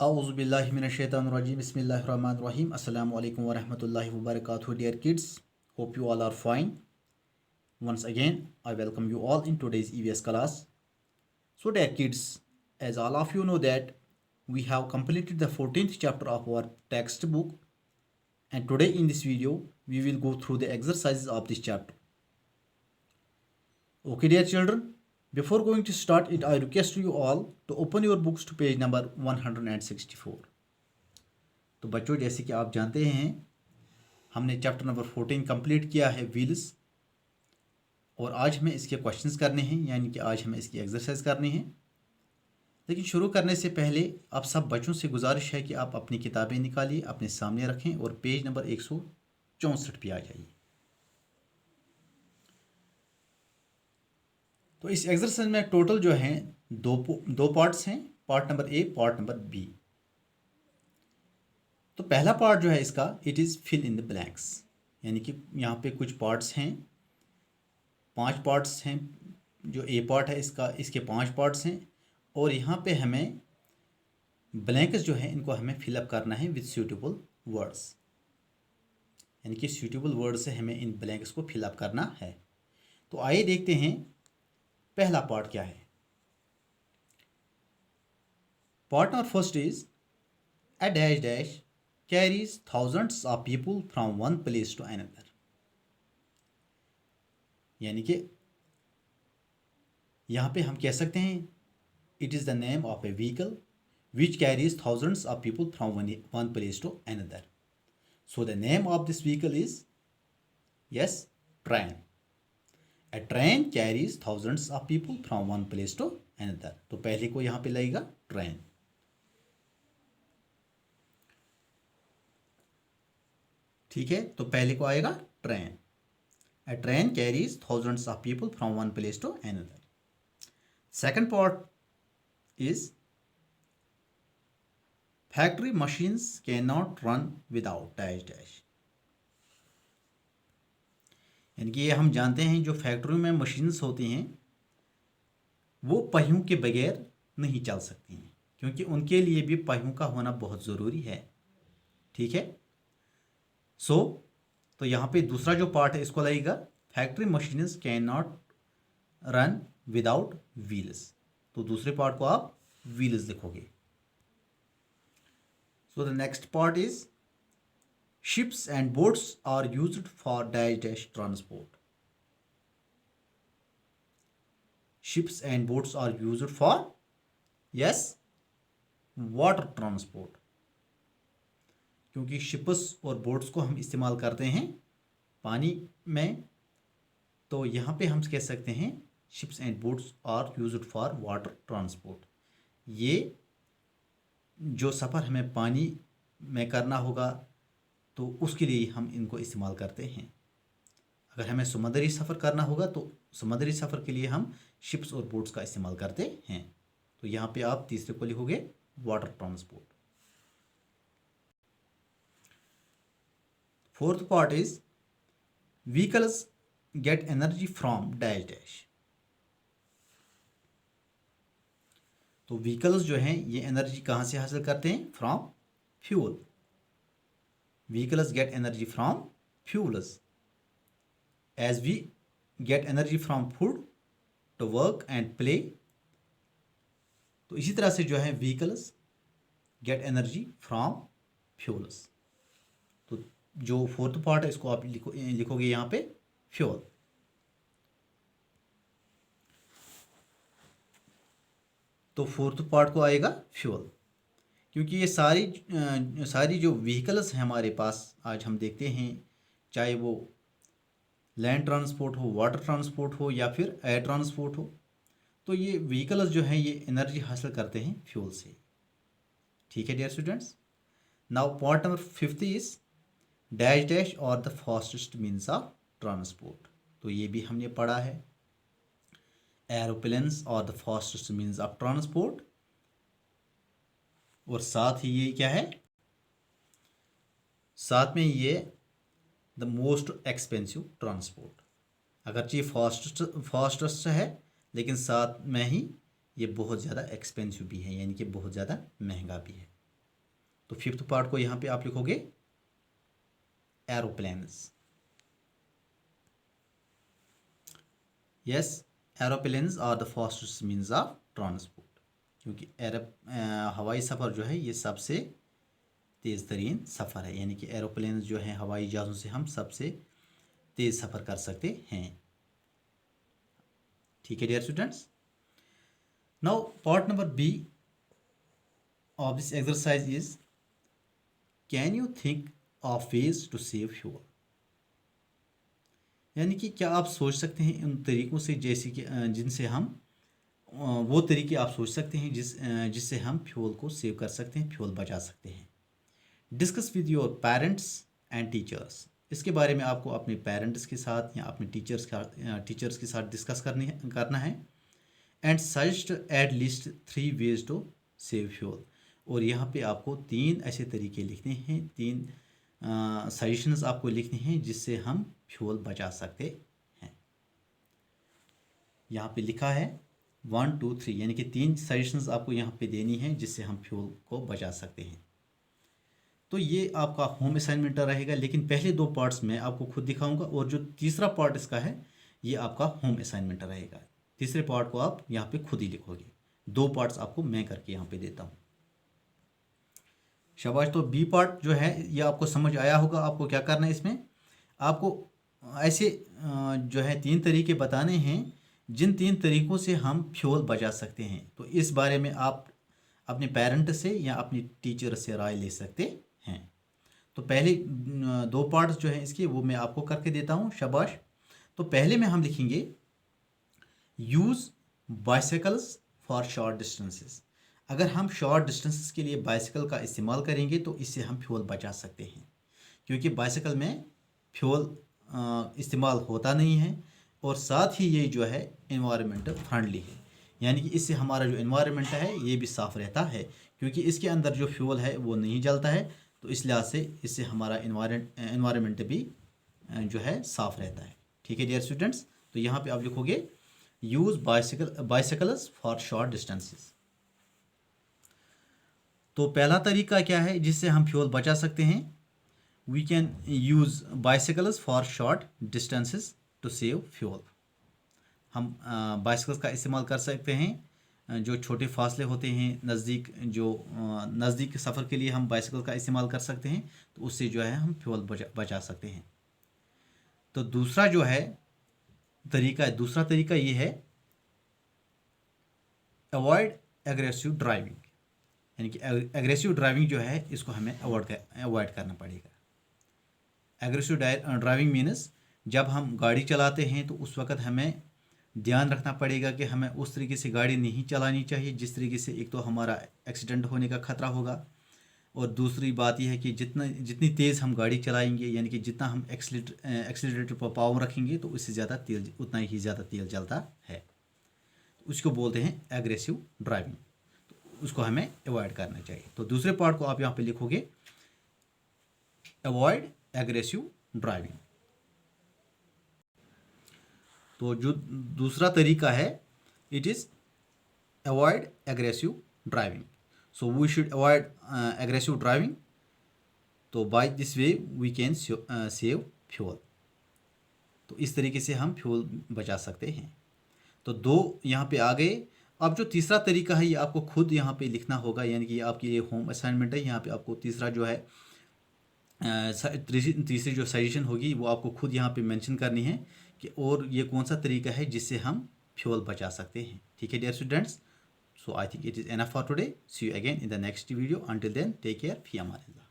Auzubillahiminash-shaytanir-rajim. Bismillahir-rahmanir-rahim. Assalamu alaikum wa rahmatullahi wa barakatuh, dear kids. Hope you all are fine. Once again, I welcome you all in today's EVS class. So, dear kids, as all of you know that we have completed the 14th chapter of our textbook, and today in this video we will go through the exercises of this chapter. Okay, dear children, before going to start it, I request you all to open your books to page number 164. तो बच्चों, जैसे कि आप जानते हैं, हमने chapter number 14 complete किया है व्हील्स, और आज हमें इसके क्वेश्चंस करने हैं, यानी कि आज हमें इसकी एक्सरसाइज करनी है। लेकिन शुरू करने से पहले आप सब बच्चों से गुजारिश है कि आप अपनी किताबें निकालिए, अपने सामने रखें और पेज नंबर 164 पे आ जाइए। तो इस एक्सरसाइज में टोटल जो है दो पार्ट्स हैं, part number A, part number B. तो पहला पार्ट जो है इसका, it is fill in the blanks, यानी कि यहाँ पे कुछ पार्ट्स हैं, 5 पार्ट्स हैं। जो ए पार्ट है इसका, इसके 5 पार्ट्स हैं, और यहाँ पे हमें ब्लैंक्स जो है इनको हमें फिलअप करना है विद सूटेबल वर्ड्स, यानी कि सूटेबल वर्ड से हमें इन ब्लैंक्स को फिलअप करना है। तो आइए देखते हैं पहला पार्ट क्या है। Part number first is a dash dash carries thousands of people from one place to another, यानी कि यहाँ पे हम कह सकते हैं it is the name of a vehicle which carries thousands of people from one place to another. So the name of this vehicle is, yes, train. A train carries thousands of people from one place to another. तो पहले को यहाँ पे लगेगा train. ठीक है, तो पहले को आएगा train. A train carries thousands of people from one place to another. Second part is factory machines cannot run without dash dash, यानी कि ये हम जानते हैं जो फैक्ट्री में मशीन्स होती हैं वो पहियों के बगैर नहीं चल सकती हैं, क्योंकि उनके लिए भी पहियों का होना बहुत ज़रूरी है। ठीक है, तो यहाँ पे दूसरा जो पार्ट है इसको लगेगा factory machines can not run without wheels. तो दूसरे पार्ट को आप व्हील्स लिखोगे। So the next part is ships and boats are used for dash dash transport. Ships and boats are used for, yes, water transport. क्योंकि ships और boats को हम इस्तेमाल करते हैं पानी में, तो यहाँ पे हम कह सकते हैं ships and boats are used for water transport. ये जो सफ़र हमें पानी में करना होगा तो उसके लिए हम इनको इस्तेमाल करते हैं। अगर हमें समुद्री सफ़र करना होगा तो समुद्री सफ़र के लिए हम शिप्स और बोट्स का इस्तेमाल करते हैं। तो यहाँ पे आप तीसरे को लिखोगे water transport. Fourth part is vehicles get energy from dash dash. तो व्हीकल्स जो हैं ये एनर्जी कहाँ से हासिल करते हैं? From fuel. Vehicles get energy from fuels, as we get energy from food to work and play. तो इसी तरह से जो है vehicles get energy from fuels। तो जो फोर्थ पार्ट है इसको आप लिखोगे यहाँ पे फ्यूल। तो फोर्थ पार्ट को आएगा फ्यूल, क्योंकि ये सारी जो व्हीकल्स हैं हमारे पास आज हम देखते हैं, चाहे वो लैंड ट्रांसपोर्ट हो, वाटर ट्रांसपोर्ट हो या फिर एयर ट्रांसपोर्ट हो, तो ये व्हीकल्स जो हैं ये एनर्जी हासिल करते हैं फ्यूल से। ठीक है dear students, now part number 5 is dash dash और the fastest means of transport. तो ये भी हमने पढ़ा है, एरोप्लेन्स और the fastest means of transport, और साथ ही ये क्या है, साथ में ये द मोस्ट एक्सपेंसिव ट्रांसपोर्ट। अगरचे फास्टेस्ट है लेकिन साथ में ही ये बहुत ज़्यादा एक्सपेंसिव भी है, यानी कि बहुत ज़्यादा महंगा भी है। तो फिफ्थ पार्ट को यहाँ पे आप लिखोगे aeroplanes. Yes, aeroplanes are the fastest means of transport, क्योंकि हवाई सफ़र जो है ये सबसे तेज़ तरीन सफ़र है, यानी कि एरोप्लेन्स जो हैं हवाई जहाज़ों से हम सबसे तेज़ सफ़र कर सकते हैं। ठीक है dear students. Now part number B of this exercise is can you think of ways to save fuel, यानी कि क्या आप सोच सकते हैं उन तरीक़ों से जैसे कि जिनसे हम वो तरीके आप सोच सकते हैं जिससे हम फ्यूल को सेव कर सकते हैं, फ्यूल बचा सकते हैं। Discuss with your parents and teachers, इसके बारे में आपको अपने पेरेंट्स के साथ या अपने टीचर्स के साथ डिस्कस करना है। And suggest at least 3 ways to save fuel, और यहाँ पे आपको 3 ऐसे तरीके लिखने हैं, 3 सजेशंस आपको लिखने हैं जिससे हम फ्यूल बचा सकते हैं। यहाँ पे लिखा है 1 2 3, यानी कि 3 सजेशंस आपको यहाँ पे देनी है जिससे हम फ्यूल को बचा सकते हैं। तो ये आपका होम असाइनमेंट रहेगा, लेकिन पहले 2 पार्ट्स मैं आपको खुद दिखाऊंगा, और जो तीसरा पार्ट इसका है ये आपका होम असाइनमेंट रहेगा। तीसरे पार्ट को आप यहाँ पे खुद ही लिखोगे। 2 पार्ट्स आपको मैं करके यहाँ पे देता हूँ। शाबाश। तो बी पार्ट जो है ये आपको समझ आया होगा। आपको क्या करना है, इसमें आपको ऐसे जो है 3 तरीके बताने हैं जिन 3 तरीक़ों से हम फ्यूल बचा सकते हैं। तो इस बारे में आप अपने पेरेंट से या अपनी टीचर से राय ले सकते हैं। तो पहले 2 पार्ट्स जो हैं इसके वो मैं आपको करके देता हूँ। शाबाश। तो पहले में हम लिखेंगे use bicycles for short distances. अगर हम शॉर्ट डिस्टेंसेस के लिए बाइसाइकिल का इस्तेमाल करेंगे तो इससे हम फ्यूल बचा सकते हैं, क्योंकि बाइसाइकिल में फ्यूल इस्तेमाल होता नहीं है, और साथ ही ये जो है एनवायरनमेंट फ्रेंडली है, यानी कि इससे हमारा जो एनवायरनमेंट है ये भी साफ़ रहता है, क्योंकि इसके अंदर जो फ्यूल है वो नहीं जलता है। तो इस लिहाज से इससे हमारा एनवायरनमेंट भी जो है साफ़ रहता है। ठीक है डियर स्टूडेंट्स। तो यहाँ पे आप लिखोगे use bicycles for short distances. तो पहला तरीका क्या है जिससे हम फ्यूल बचा सकते हैं? We can use bicycles for short distances to save fuel. हम बाइसाइकिल्स का इस्तेमाल कर सकते हैं जो छोटे फासले होते हैं, नज़दीक सफ़र के लिए हम बाइसाइकिल का इस्तेमाल कर सकते हैं, तो उससे जो है हम फ्यूल बचा सकते हैं। तो दूसरा तरीका ये है अवॉइड एग्रेसिव ड्राइविंग, यानी कि एग्रेसिव ड्राइविंग जो है इसको हमें अवॉइड करना पड़ेगा। एग्रेसिव ड्राइविंग मीन्स जब हम गाड़ी चलाते हैं तो उस वक़्त हमें ध्यान रखना पड़ेगा कि हमें उस तरीके से गाड़ी नहीं चलानी चाहिए जिस तरीके से एक तो हमारा एक्सीडेंट होने का ख़तरा होगा, और दूसरी बात यह है कि जितनी तेज़ हम गाड़ी चलाएंगे, यानी कि जितना हम एक्सीलरेटर पर पावर रखेंगे तो उससे ज़्यादा तेल उतना ही ज़्यादा तेल जलता है। उसको बोलते हैं एग्रेसिव ड्राइविंग, तो उसको हमें अवॉइड करना चाहिए। तो दूसरे पार्ट को आप यहाँ पे लिखोगे अवॉइड एग्रेसिव ड्राइविंग। तो जो दूसरा तरीका है it is avoid aggressive driving. So we should avoid aggressive driving. तो by this way we can save fuel. तो इस तरीके से हम फ्यूल बचा सकते हैं। तो 2 यहाँ पे आ गए। अब जो तीसरा तरीका है ये आपको खुद यहाँ पे लिखना होगा, यानी कि आपकी ये होम असाइनमेंट है। यहाँ पे आपको तीसरा जो है तीसरी जो सजेशन होगी वो आपको खुद यहाँ पे मेंशन करनी है कि और ये कौन सा तरीका है जिससे हम फ्यूल बचा सकते हैं। ठीक है dear students. So I think it is enough for today. See you again in the next video. Until then take care. फी अमान अल्लाह।